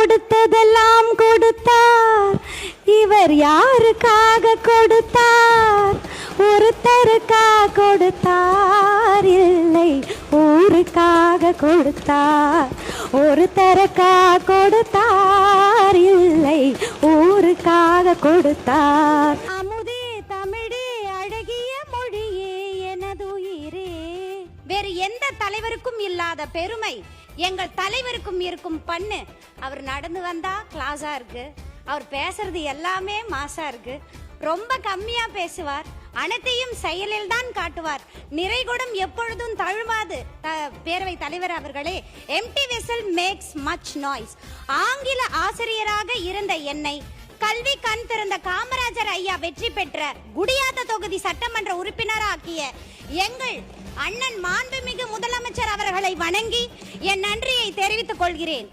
கொடுத்ததெல்லாம் கொடுத்தார். இவர் யாருக்காக கொடுத்தார்? ஒருத்தருக்கா கொடுத்தார், இல்லை ஊருக்காக கொடுத்தார். ஒருத்தருக்கா கொடுத்தார், இல்லை ஊருக்காக கொடுத்தார். அமுதே தமிழே அழகிய மொழியே எனதுயிரே. வேறு எந்த தலைவருக்கும் இல்லாத பெருமை எங்கள் தலைவருக்கும் இருக்கும் பண்ணு. அவர் நடந்து வந்தா கிளாஸா இருக்கு, அவர் பேசுறது எல்லாமே மாசா இருக்கு. ரொம்ப கம்மியா பேசுவார், அனைத்தையும் செயலில் தான் காட்டுவார். நிறைகுடம் எப்பொழுதும் தழுவாது. பேரவை தலைவர் அவர்களே, empty vessel makes much noise. ஆங்கில ஆசிரியராக இருந்த என்னை கல்வி கண் திறந்த காமராஜர் ஐயா வெற்றி பெற்ற குடியாத்த தொகுதி சட்டமன்ற உறுப்பினராக்கிய எங்கள் அண்ணன் மாண்புமிகு முதலமைச்சர் அவர்களை வணங்கி என் நன்றியை தெரிவித்துக் கொள்கிறேன்.